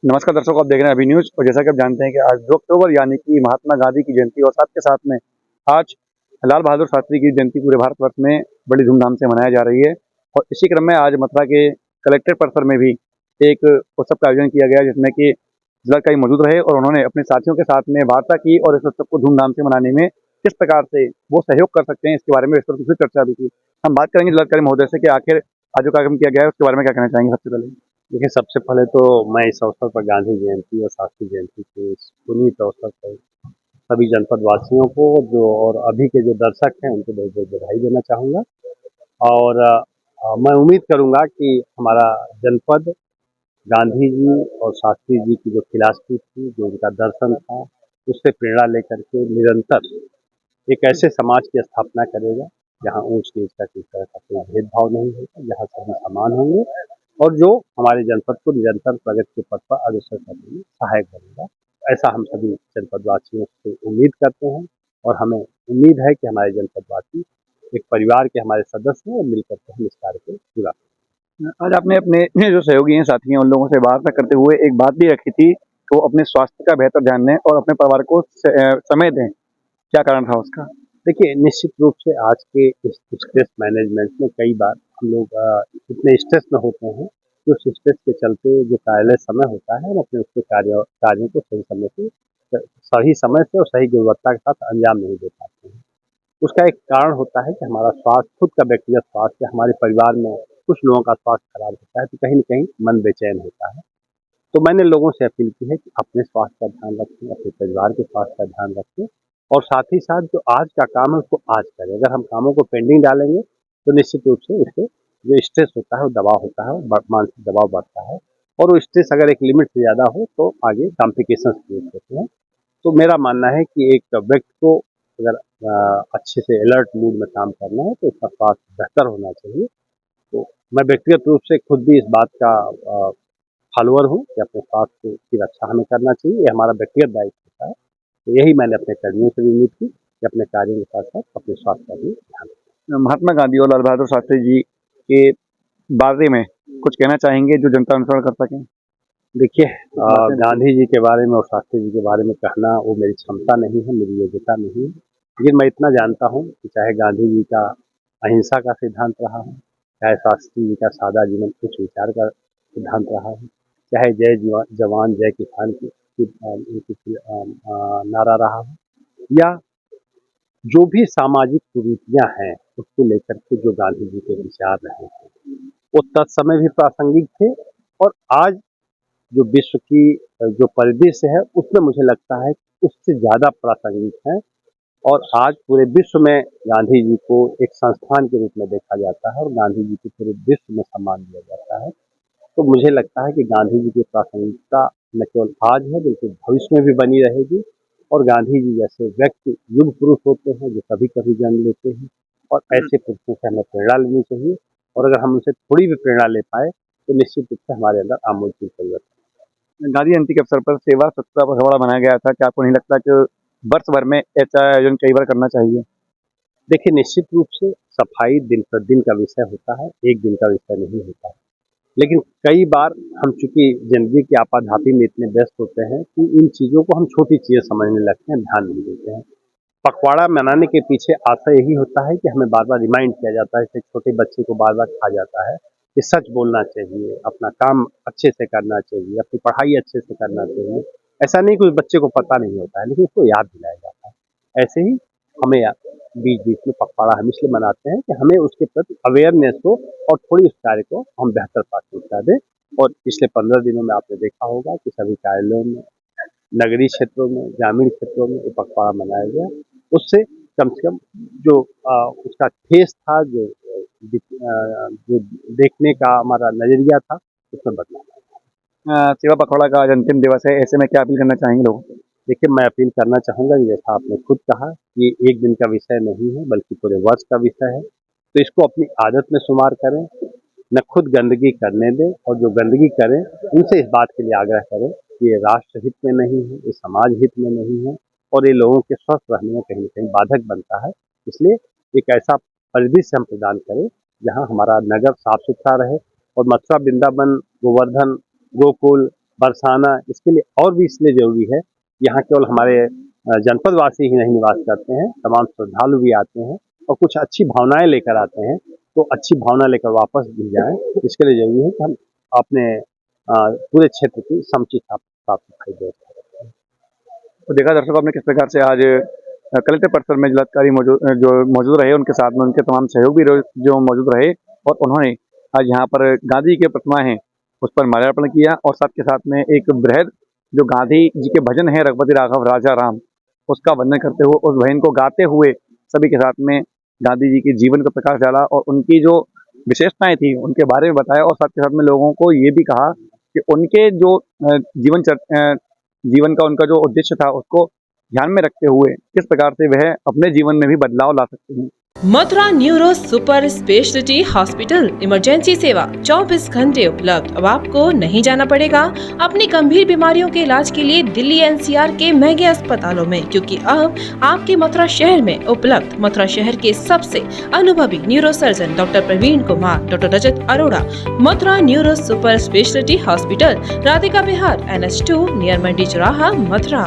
नमस्कार दर्शकों, आप देख रहे हैं अभी न्यूज़। और जैसा कि आप जानते हैं कि आज 2 अक्टूबर यानी कि महात्मा गांधी की जयंती और साथ के साथ में आज लाल बहादुर शास्त्री की जयंती पूरे भारतवर्ष में बड़ी धूमधाम से मनाई जा रही है। और इसी क्रम में आज मथुरा के कलेक्ट्रेट परिसर में भी एक उत्सव का आयोजन किया गया, जिसमें कि जिलाधिकारी मौजूद रहे और उन्होंने अपने साथियों के साथ में वार्ता की और इस उत्सव को धूमधाम से मनाने में किस प्रकार से वो सहयोग कर सकते हैं, इसके बारे में विस्तृत रूप से चर्चा भी की। हम बात करेंगे जिलाधिकारी महोदय से कि आखिर आज जो कार्यक्रम किया गया है उसके बारे में क्या कहना चाहेंगे सबसे पहले? देखिए, सबसे पहले तो मैं इस अवसर पर गांधी जयंती और शास्त्री जयंती के इस पुनीत अवसर पर सभी जनपद वासियों को जो और अभी के जो दर्शक हैं उनको बहुत बहुत बधाई देना चाहूँगा। और मैं उम्मीद करूँगा कि हमारा जनपद गांधी जी और शास्त्री जी की जो फिलॉसफी थी, जो उनका दर्शन था, उससे प्रेरणा लेकर के निरंतर एक ऐसे समाज की स्थापना करेगा जहाँ ऊंच नीच का किसी तरह का कोई भेदभाव नहीं होगा, जहाँ सभी समान होंगे और जो हमारे जनपद को निरंतर प्रगति के पथ पर अग्रसर करने में सहायक बनेगा। ऐसा हम सभी जनपदवासियों से उम्मीद करते हैं और हमें उम्मीद है कि हमारे जनपदवासी एक परिवार के हमारे सदस्य हैं और मिलकर के हम इस कार्य को पूरा करें। आज आपने अपने जो सहयोगी हैं, साथी हैं, उन लोगों से वार्ता करते हुए एक बात भी रखी थी कि वो अपने स्वास्थ्य का बेहतर ध्यान दें और अपने परिवार को समय दें। क्या कारण था उसका? देखिए, निश्चित रूप से आज के इस स्ट्रेस मैनेजमेंट में कई बार हम लोग इतने स्ट्रेस में होते हैं कि उस स्ट्रेस के चलते जो कार्यालय समय होता है हम अपने उसके कार्यों को सही समय से और सही गुणवत्ता के साथ अंजाम नहीं दे पाते हैं। उसका एक कारण होता है कि हमारा स्वास्थ्य, खुद का व्यक्तिगत स्वास्थ्य, हमारे परिवार में कुछ लोगों का स्वास्थ्य खराब होता है तो कहीं न कहीं मन बेचैन होता है। तो मैंने लोगों से अपील की है कि अपने स्वास्थ्य का ध्यान रखें, अपने परिवार के स्वास्थ्य का ध्यान रखें और साथ ही साथ जो आज का काम है उसको आज करें। अगर हम कामों को पेंडिंग डालेंगे तो निश्चित रूप से उससे जो स्ट्रेस होता है, वो दबाव होता है, वो मानसिक दबाव बढ़ता है और वो स्ट्रेस अगर एक लिमिट से ज़्यादा हो तो आगे कॉम्प्लिकेशंस क्रिएट होते हैं। तो मेरा मानना है कि एक व्यक्ति को अगर अच्छे से अलर्ट मूड में काम करना है तो उसका स्वास्थ्य बेहतर होना चाहिए। तो मैं व्यक्तिगत रूप से खुद भी इस बात का फॉलोअर हूँ कि अपने स्वास्थ्य की रक्षा हमें करना चाहिए, ये हमारा व्यक्तिगत दायित्व होता है। तो यही मैंने अपने कर्मियों से भी उम्मीद की कि अपने कार्यों के साथ-साथ अपने स्वास्थ्य का भी ध्यान रखें। महात्मा गांधी और लाल बहादुर शास्त्री जी के बारे में कुछ कहना चाहेंगे जो जनता अनुसरण कर सकें? देखिए, गांधी जी के बारे में और शास्त्री जी के बारे में कहना वो मेरी क्षमता नहीं है, मेरी योग्यता नहीं है। लेकिन मैं इतना जानता हूँ कि चाहे गांधी जी का अहिंसा का सिद्धांत रहा है, चाहे शास्त्री जी का सादा जीवन उच्च विचार का सिद्धांत रहा है, चाहे जय जवान जय किसान नारा रहा है या जो भी सामाजिक कुरीतियाँ हैं, उसको लेकर के जो गांधी जी के विचार रहे हैं, वो तत्समय भी प्रासंगिक थे और आज जो विश्व की जो परिदृश्य है, उसमें मुझे लगता है कि उससे ज़्यादा प्रासंगिक है और आज पूरे विश्व में गांधी जी को एक संस्थान के रूप में देखा जाता है और गांधी जी को पूरे विश्व में सम्मान दिया जाता है। तो मुझे लगता है कि गांधी जी की प्रासंगिकता न केवल आज है बल्कि भविष्य में भी बनी रहेगी और गांधी जी जैसे व्यक्ति युग पुरुष होते हैं जो कभी-कभी जन्म लेते हैं और ऐसे पुरुषों से हमें प्रेरणा लेनी चाहिए और अगर हम उनसे थोड़ी भी प्रेरणा ले पाए, तो निश्चित रूप से हमारे अंदर आमूल-चूल परिवर्तन। गांधी जयंती के अवसर पर सेवा स्वच्छता पखवाड़ा बनाया गया था। क्या आपको नहीं लगता कि वर्ष भर में ऐसा आयोजन कई बार करना चाहिए? देखिए, निश्चित रूप से सफाई दिन-प्रतिदिन का विषय होता है, एक दिन का विषय नहीं होता है। लेकिन कई बार हम चूँकि ज़िंदगी की आपाधापी में इतने व्यस्त होते हैं कि इन चीज़ों को हम छोटी चीज़ें समझने लगते हैं, ध्यान नहीं देते हैं। पखवाड़ा मनाने के पीछे आशय यही होता है कि हमें बार-बार रिमाइंड किया जाता है, जैसे छोटे बच्चे को बार-बार कहा जाता है कि सच बोलना चाहिए, अपना काम अच्छे से करना चाहिए, अपनी पढ़ाई अच्छे से करना चाहिए। ऐसा नहीं कि उस बच्चे को पता नहीं होता है, लेकिन उसको याद दिलाया जाता है। ऐसे ही हमें बीच-बीच में पखवाड़ा हम इसलिए मनाते हैं कि हमें उसके प्रति अवेयरनेस हो और थोड़ी उस कार्य को हम बेहतर प्राथमिकता दें और पिछले 15 दिनों में आपने देखा होगा कि सभी कार्यालयों में, नगरीय क्षेत्रों में, ग्रामीण क्षेत्रों में ये पखवाड़ा मनाया गया। उससे कम से कम जो उसका टेस्ट था, जो देखने का हमारा नज़रिया था, उसमें बदलाव आया। सेवा पखवाड़ा का आज अंतिम दिवस है, ऐसे में क्या अपील करना चाहेंगे लोगों को? देखिए, मैं अपील करना चाहूँगा कि जैसा आपने खुद कहा कि एक दिन का विषय नहीं है, बल्कि पूरे वर्ष का विषय है। तो इसको अपनी आदत में शुमार करें, न खुद गंदगी करने दें और जो गंदगी करें, उनसे इस बात के लिए आग्रह करें कि ये राष्ट्र हित में नहीं है, ये समाज हित में नहीं है और ये लोगों के स्वस्थ रहने में कहीं न कहीं बाधक बनता है। इसलिए एक ऐसा परिदृश्य हम प्रदान करें, जहाँ हमारा नगर साफ-सुथरा रहे और मथुरा, वृंदावन, गोवर्धन, गोकुल बरसाना, इसके लिए और भी इसलिए ज़रूरी है, यहाँ केवल हमारे जनपदवासी ही नहीं निवास करते हैं, तमाम श्रद्धालु भी आते हैं और कुछ अच्छी भावनाएँ लेकर आते हैं, तो अच्छी भावना लेकर वापस भी जाएँ। इसके लिए ज़रूरी है कि हम अपने पूरे क्षेत्र की समुचित साफ-सफाई दें। तो देखा दर्शकों आपने किस प्रकार से आज कलेक्टर परिसर में जिलाधिकारी जो मौजूद रहे, उनके साथ में उनके तमाम सहयोगी जो मौजूद रहे और उन्होंने आज यहाँ पर गांधी की प्रतिमा है उस पर माल्यार्पण किया और साथ के साथ में एक बृहद जो गांधी जी के भजन है रघुपति राघव राजा राम, उसका वंदन करते हुए उस भजन को गाते हुए सभी के साथ में गांधी जी के जीवन को प्रकाश डाला और उनकी जो विशेषताएं थी उनके बारे में बताया और साथ के साथ में लोगों को ये भी कहा कि उनके जो जीवन का उनका जो उद्देश्य था उसको ध्यान में रखते हुए किस प्रकार से वह अपने जीवन में भी बदलाव ला सकते हैं। Mathura neuro super speciality hospital emergency सेवा 24 घंटे उपलब्ध। अब आपको नहीं जाना पड़ेगा अपनी गंभीर बीमारियों के इलाज के लिए दिल्ली एनसीआर के महंगे अस्पतालों में, क्योंकि अब आपके मथुरा शहर में उपलब्ध मथुरा शहर के सबसे अनुभवी neuro surgeon doctor Praveen Kumar, doctor Rajat Arora. Mathura neuro super speciality hospital, Radhika Vihar, NH2 near Mandi Chauraha, Mathura.